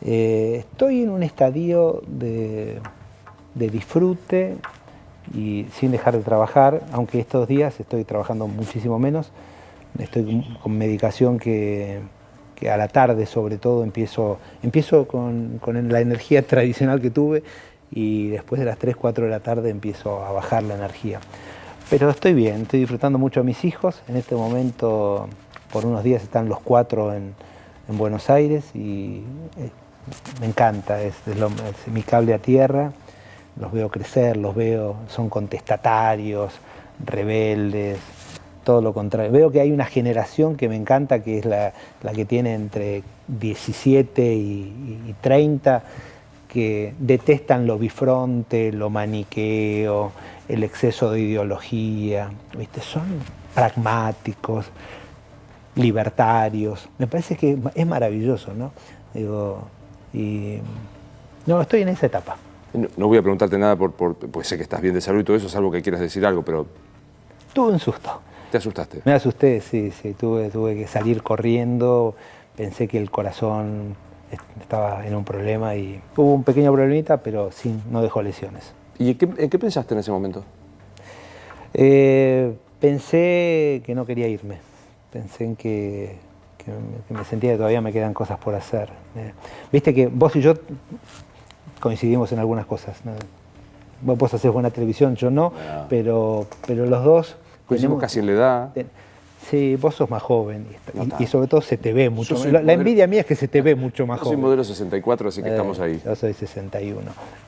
Estoy en un estadio de disfrute y sin dejar de trabajar, aunque estos días estoy trabajando muchísimo menos. Estoy con medicación que a la tarde sobre todo empiezo con la energía tradicional que tuve y después de las 3, 4 de la tarde empiezo a bajar la energía. Pero estoy bien, estoy disfrutando mucho a mis hijos. En este momento, por unos días están los 4 en Buenos Aires y me encanta, es mi cable a tierra. Los veo crecer, son contestatarios, rebeldes, todo lo contrario. Veo que hay una generación que me encanta, que es la que tiene entre 17 y 30, que detestan lo bifronte, lo maniqueo, el exceso de ideología, ¿viste? Son pragmáticos, libertarios. Me parece que es maravilloso, ¿no? No, estoy en esa etapa. No voy a preguntarte nada pues sé que estás bien de salud y todo eso, salvo que quieras decir algo, pero... Tuve un susto. ¿Te asustaste? Me asusté, sí. Tuve que salir corriendo, pensé que el corazón estaba en un problema y hubo un pequeño problemita, pero no dejó lesiones. ¿Y en qué pensaste en ese momento? Pensé que no quería irme. Pensé en que me sentía que todavía me quedan cosas por hacer. Viste que vos y yo coincidimos en algunas cosas, ¿no? Vos hacés buena televisión, yo no, pero los dos... Coincidimos casi en la edad. Sí, vos sos más joven y sobre todo se te ve mucho más. La envidia mía es que se te ve mucho más joven. Yo soy modelo 64, así que estamos ahí. Yo soy 61.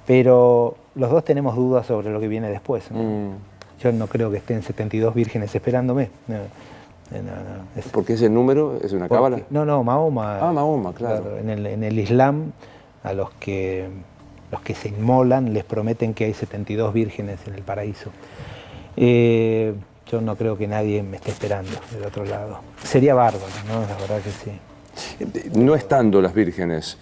Pero los dos tenemos dudas sobre lo que viene después, ¿no? Yo no creo que estén 72 vírgenes esperándome. No, ¿Por qué ese número? ¿Es una cábala? No, Mahoma. Ah, Mahoma, claro. En el Islam, a los que se inmolan les prometen que hay 72 vírgenes en el paraíso. Yo no creo que nadie me esté esperando del otro lado. Sería bárbaro, ¿no? La verdad que sí. No estando las vírgenes,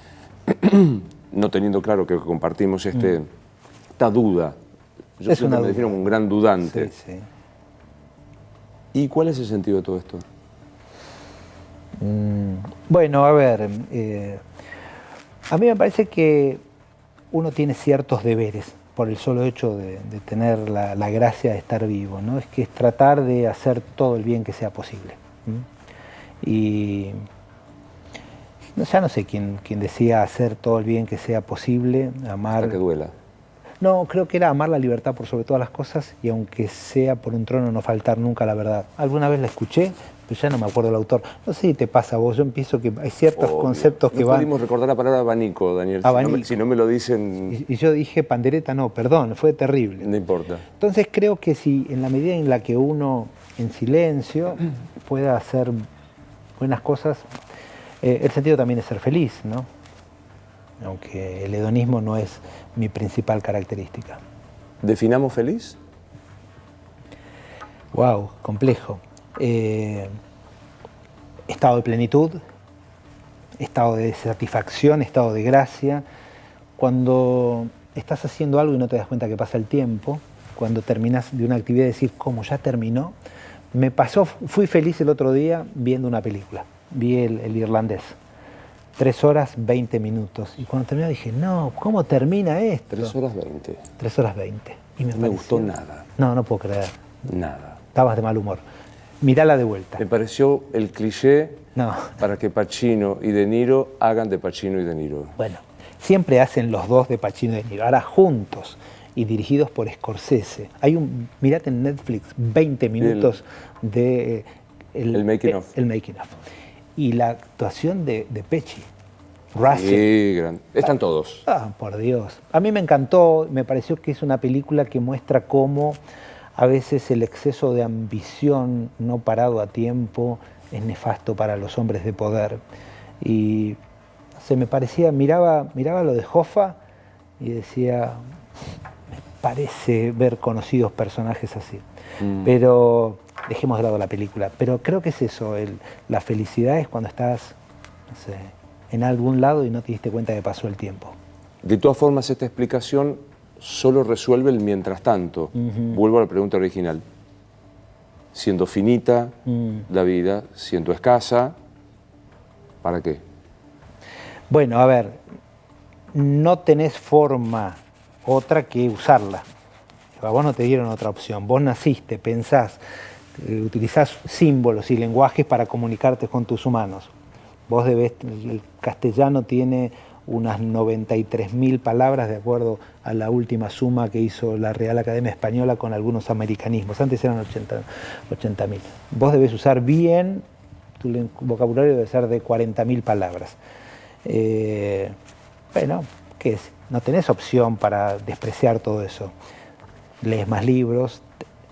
no teniendo claro que compartimos esta duda, yo siempre me defino como un gran dudante. Sí. ¿Y cuál es el sentido de todo esto? Bueno, a ver, a mí me parece que uno tiene ciertos deberes por el solo hecho de tener la gracia de estar vivo, ¿no? Es que es tratar de hacer todo el bien que sea posible. Y ya no sé quién decía hacer todo el bien que sea posible, amar... Hasta que duela. No, creo que era amar la libertad por sobre todas las cosas y aunque sea por un trono no faltar nunca a la verdad. Alguna vez la escuché, pero ya no me acuerdo el autor. No sé si te pasa a vos, yo empiezo que hay ciertos conceptos que van... No pudimos recordar la palabra abanico, Daniel, si no me lo dicen... Y yo dije pandereta, no, perdón, fue terrible. No importa. Entonces creo que si en la medida en la que uno en silencio pueda hacer buenas cosas, el sentido también es ser feliz, ¿no? Aunque el hedonismo no es mi principal característica. ¿Definamos feliz? Wow, complejo. Estado de plenitud, estado de satisfacción, estado de gracia. Cuando estás haciendo algo y no te das cuenta que pasa el tiempo, cuando terminas de una actividad y decir, ¿cómo ya terminó? Me pasó, fui feliz el otro día viendo una película, vi el irlandés. 3 horas 20 minutos. Y cuando terminé dije, no, ¿cómo termina esto? 3 horas 20. 3 horas 20. Y no me gustó nada. No puedo creer. Nada. Estabas de mal humor. Mirala de vuelta. Me pareció el cliché para que Pacino y De Niro hagan de Pacino y De Niro. Bueno, siempre hacen los dos de Pacino y De Niro. Ahora juntos y dirigidos por Scorsese. Mirate en Netflix 20 minutos de... El making of. El making of. Y la actuación de Pesci, Russell. Sí, grande. Están todos. Por Dios. A mí me encantó, me pareció que es una película que muestra cómo a veces el exceso de ambición no parado a tiempo es nefasto para los hombres de poder. Y se me parecía, miraba lo de Hoffa y decía, me parece ver conocidos personajes así. Pero dejemos de lado la película. Pero creo que es eso, la felicidad es cuando estás, no sé, en algún lado y no te diste cuenta que pasó el tiempo. De todas formas, esta explicación solo resuelve el mientras tanto. Vuelvo a la pregunta original. Siendo finita la vida, siendo escasa, ¿para qué? Bueno, a ver, no tenés forma otra que usarla. A vos no te dieron otra opción. Vos naciste, pensás, utilizás símbolos y lenguajes para comunicarte con tus humanos. Vos debés, el castellano tiene unas 93.000 palabras de acuerdo a la última suma que hizo la Real Academia Española con algunos americanismos. Antes eran 80.000. Vos debés usar bien, tu vocabulario debe ser de 40.000 palabras. Bueno, ¿qué es? No tenés opción para despreciar todo eso. Lees más libros,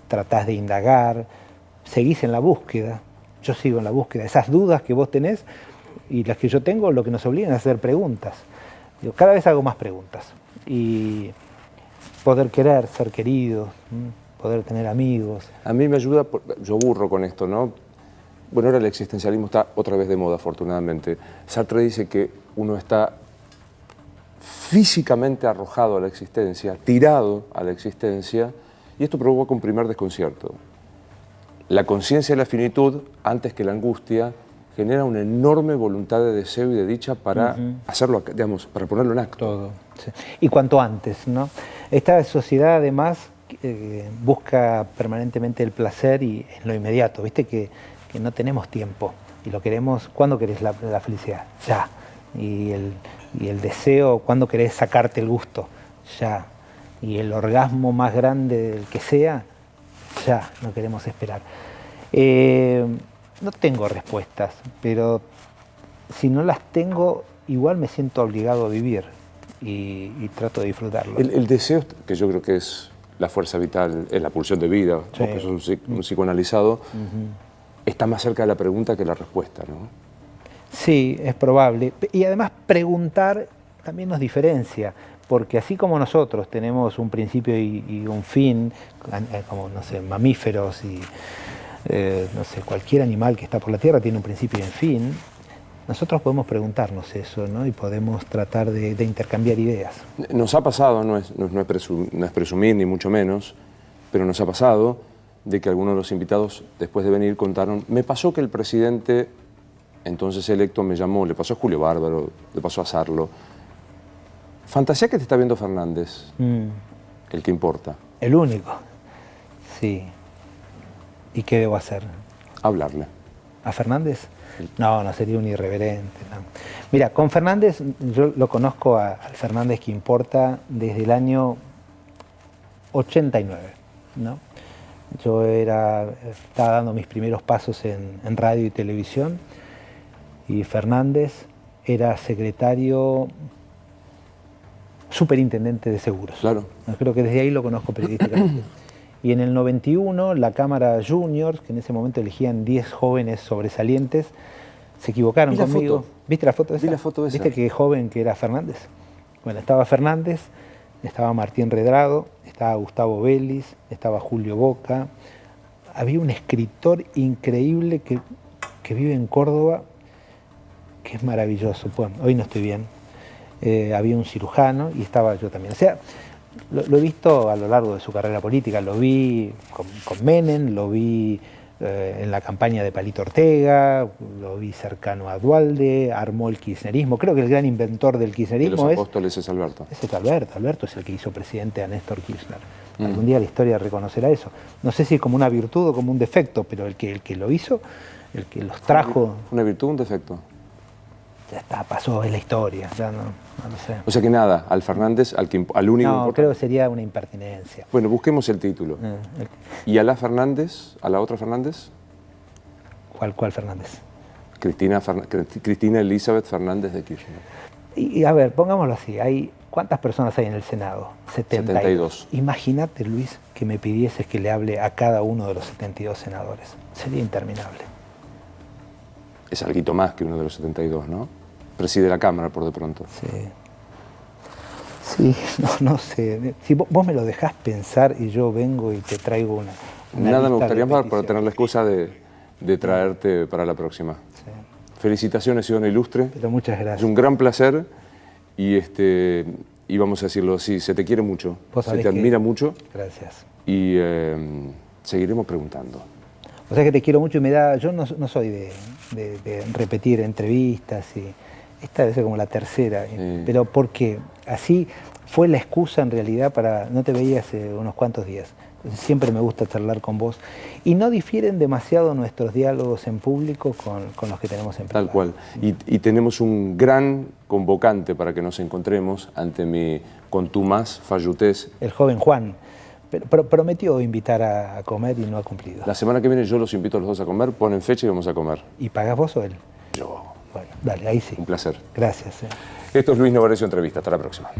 tratás de indagar, seguís en la búsqueda. Yo sigo en la búsqueda. Esas dudas que vos tenés y las que yo tengo, lo que nos obligan a hacer preguntas. Yo cada vez hago más preguntas. Y poder querer, ser querido, poder tener amigos. A mí me ayuda, yo aburro con esto, ¿no? Bueno, ahora el existencialismo está otra vez de moda, afortunadamente. Sartre dice que uno está físicamente arrojado a la existencia, tirado a la existencia, y esto provoca un primer desconcierto. La conciencia de la finitud, antes que la angustia, genera una enorme voluntad de deseo y de dicha para hacerlo, digamos, para ponerlo en acto. Todo. Sí. Y cuanto antes, ¿no? Esta sociedad, además, busca permanentemente el placer y en lo inmediato. Viste que no tenemos tiempo y lo queremos. ¿Cuándo querés la felicidad? Ya. Y el deseo, ¿cuándo querés sacarte el gusto? Ya. Y el orgasmo más grande del que sea, ya. No queremos esperar. No tengo respuestas, pero si no las tengo, igual me siento obligado a vivir y trato de disfrutarlo. El deseo, que yo creo que es la fuerza vital, es la pulsión de vida, sí. Porque sos un psicoanalizado, está más cerca de la pregunta que la respuesta, ¿no? Sí, es probable. Y además preguntar también nos diferencia, porque así como nosotros tenemos un principio y un fin, como, no sé, mamíferos y... no sé, cualquier animal que está por la Tierra tiene un principio y un fin. Nosotros podemos preguntarnos eso, ¿no? Y podemos tratar de intercambiar ideas. Nos ha pasado, no es presumir ni mucho menos, pero nos ha pasado de que algunos de los invitados después de venir contaron, me pasó que el presidente entonces electo me llamó, le pasó a Julio Bárbaro, le pasó a Sarlo. Fantasía que te está viendo Fernández, el que importa. El único, sí. ¿Y qué debo hacer? Hablarle. ¿A Fernández? No, no sería un irreverente. No. Mira, con Fernández, yo lo conozco al Fernández que importa desde el año 89, ¿no? Yo estaba dando mis primeros pasos en radio y televisión y Fernández era secretario superintendente de seguros. Claro. Creo que desde ahí lo conozco periodísticamente. Y en el 91, la Cámara Juniors, que en ese momento elegían 10 jóvenes sobresalientes, se equivocaron conmigo. Foto. ¿Viste la foto esa? Vi la foto esa. ¿Viste qué joven que era Fernández? Bueno, estaba Fernández, estaba Martín Redrado, estaba Gustavo Vélez, estaba Julio Boca. Había un escritor increíble que vive en Córdoba, que es maravilloso. Bueno, hoy no estoy bien. Había un cirujano y estaba yo también. O sea, lo he visto a lo largo de su carrera política, lo vi con Menem, lo vi en la campaña de Palito Ortega, lo vi cercano a Duhalde, armó el kirchnerismo. Creo que el gran inventor del kirchnerismo de los apóstoles es Alberto. Es Alberto. Alberto es el que hizo presidente a Néstor Kirchner. Algún día la historia reconocerá eso. No sé si como una virtud o como un defecto, pero el que lo hizo, el que los trajo... ¿Una virtud o un defecto? Ya está, pasó, es la historia, ya no lo sé. O sea que nada, al Fernández, al único... No, creo que sería una impertinencia. Bueno, busquemos el título. ¿Y a la Fernández, a la otra Fernández? ¿Cuál Fernández? Cristina Elizabeth Fernández de Kirchner. Y a ver, pongámoslo así, ¿cuántas personas hay en el Senado? 72. Imagínate, Luis, que me pidieses que le hable a cada uno de los 72 senadores. Sería interminable. Es algo más que uno de los 72, ¿no? Preside la Cámara, por de pronto. Sí, no sé. Si vos me lo dejás pensar y yo vengo y te traigo una Nada, me lista gustaría de más peticiones. para tener la excusa de traerte para la próxima. Sí. Felicitaciones, Iván Ilustre. Pero muchas gracias. Es un gran placer y y vamos a decirlo así, se te quiere mucho, Vos se sabés te admira que- mucho Gracias. y seguiremos preguntando. O sea que te quiero mucho y me da... Yo no soy de repetir entrevistas y esta debe ser como la tercera, pero porque así fue la excusa en realidad para... No te veía hace unos cuantos días. Entonces, siempre me gusta charlar con vos y no difieren demasiado nuestros diálogos en público con los que tenemos en privado. Tal cual. Y tenemos un gran convocante para que nos encontremos ante mi contumaz fallutés. El joven Juan prometió invitar a comer y no ha cumplido. La semana que viene yo los invito a los dos a comer, ponen fecha y vamos a comer. ¿Y pagás vos o él? Yo. Bueno, dale, ahí sí. Un placer. Gracias. Esto es Luis Novarecio Entrevista. Hasta la próxima.